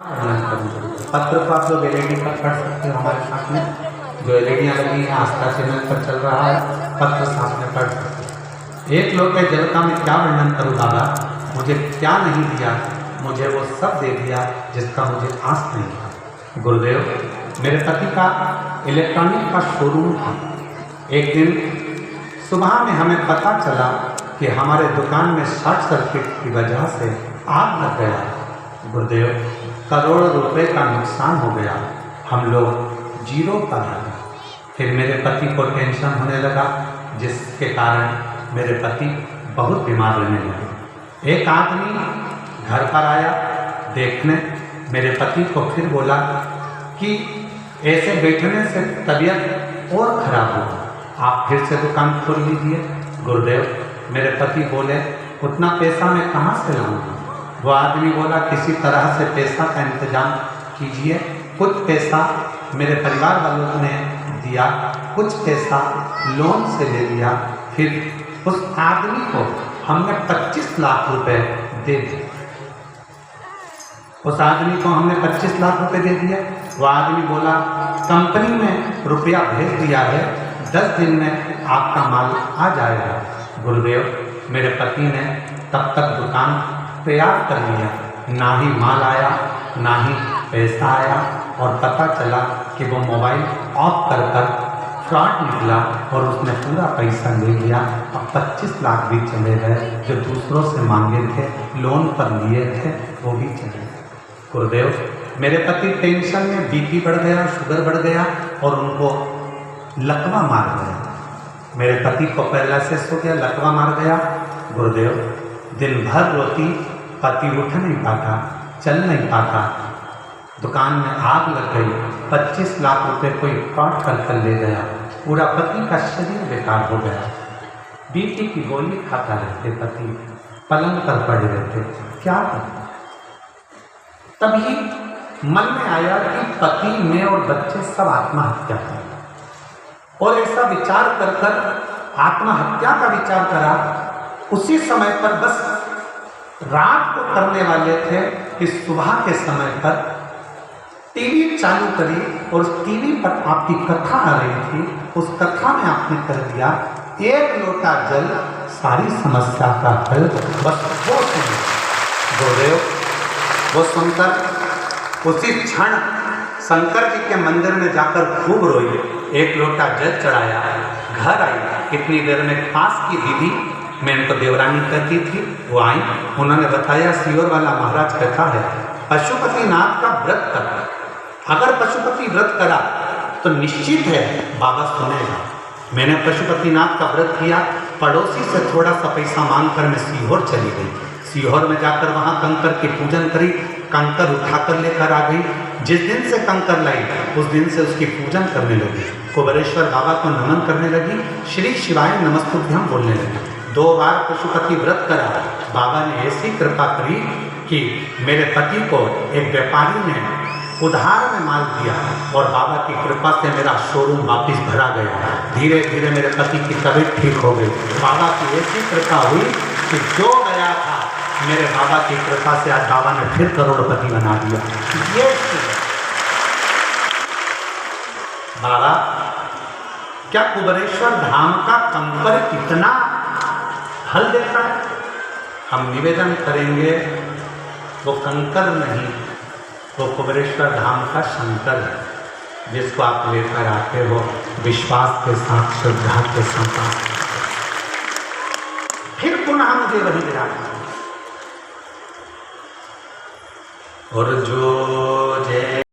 पत्र को आप लोग एलईडी पर पढ़ सकते हो हमारे साथ में, जो एलईडियाँ लगी हैं आस्था चैनल पर चल रहा है, पत्र साथ में पढ़ सकते हो। एक लोटे जल का मैं क्या वर्णन करूँ बाबा, मुझे क्या नहीं दिया, मुझे वो सब दे दिया जिसका मुझे आस नहीं था। गुरुदेव, मेरे पति का इलेक्ट्रॉनिक का शोरूम था। एक दिन सुबह में हमें पता चला कि हमारे दुकान में शॉर्ट सर्किट की वजह से आग लग गया। गुरुदेव, करोड़ों रुपए का नुकसान हो गया, हम लोग जीरो पर आ गए। फिर मेरे पति को टेंशन होने लगा, जिसके कारण मेरे पति बहुत बीमार रहने लगे। एक आदमी घर पर आया देखने, मेरे पति को फिर बोला कि ऐसे बैठने से तबीयत और खराब होगा, आप फिर से दुकान खोल लीजिए। गुरुदेव, मेरे पति बोले उतना पैसा मैं कहाँ से लाऊंगा। वो आदमी बोला किसी तरह से पैसा का इंतजाम कीजिए। कुछ पैसा मेरे परिवार वालों ने दिया, कुछ पैसा लोन से ले लिया। फिर उस आदमी को हमने 25 लाख रुपए दे दिए। उस आदमी को हमने 25 लाख रुपए दे दिए। वो आदमी बोला कंपनी में रुपया भेज दिया है, 10 दिन में आपका माल आ जाएगा। गुरुदेव, मेरे पति ने तब तक दुकान तैयार कर लिया, ना ही माल आया ना ही पैसा आया, और पता चला कि वो मोबाइल ऑफ कर फ्रॉड निकला और उसने पूरा पैसा ले लिया। अब 25 लाख भी चले गए, जो दूसरों से मांगे थे, लोन पर लिए थे, वो भी चले गए। गुरुदेव, मेरे पति टेंशन में बीपी बढ़ गया, शुगर बढ़ गया और उनको लकवा मार गया। मेरे पति को पैरालिसिस हो गया, लकवा मार गया। गुरुदेव, दिन भर रोती, पति उठ नहीं पाता, चल नहीं पाता, दुकान में आग लग गई, 25 लाख रुपए कोई फ्रॉड कर ले गया, पूरा पति का शरीर बेकार हो गया। बीपी की गोली खाता रहते पति, पलंग पर पड़े रहते, क्या करते। तभी मन में आया कि पति मैं और बच्चे सब आत्महत्या करें, और ऐसा विचार कर आत्महत्या का विचार करा। उसी समय पर बस रात को करने वाले थे कि सुबह के समय पर टीवी चालू करी और उस टीवी पर आपकी कथा आ रही थी। उस कथा में आपने कर दिया एक लोटा जल सारी समस्या का हल, बस वो सुनिए। गुरुदेव, वो सुनकर उसी क्षण शंकर जी के मंदिर में जाकर खूब रोई, एक लोटा जल चढ़ाया, घर आई। इतनी देर में पास की दीदी, मैं इनको देवरानी कहती थी, वो आई, उन्होंने बताया सीहोर वाला महाराज कहता है पशुपतिनाथ का व्रत कर, अगर पशुपति व्रत करा तो निश्चित है बाबा सुनेगा। मैंने पशुपतिनाथ का व्रत किया, पड़ोसी से थोड़ा सा पैसा मांगकर मैं सीहोर चली गई। सीहोर में जाकर वहाँ कंकर की पूजन करी, कंकर उठाकर लेकर आ गई। जिस दिन से कंकर लाई उस दिन से उसकी पूजन करने लगी, कुबेरेश्वर बाबा को नमन करने लगी, श्री शिवाय नमस्तुभ्यम बोलने लगी। 2 बार पशुपति व्रत करा। बाबा ने ऐसी कृपा करी कि मेरे पति को एक व्यापारी ने उधार में माल दिया और बाबा की कृपा से मेरा शोरूम वापस भरा गया। धीरे धीरे मेरे पति की तबीयत ठीक हो गई। बाबा की ऐसी कृपा हुई कि जो गया था मेरे बाबा की कृपा से आज बाबा ने फिर करोड़पति बना दिया। ये बाबा, क्या कुबेरेश्वर धाम का कंकर कितना फल देता है? हम निवेदन करेंगे वो कंकर नहीं, वो कुबेरेश्वर धाम का शंकर है, जिसको आप लेकर आते हो विश्वास के साथ, श्रद्धा के साथ। फिर पुनः मुझे वही विराट और जो जय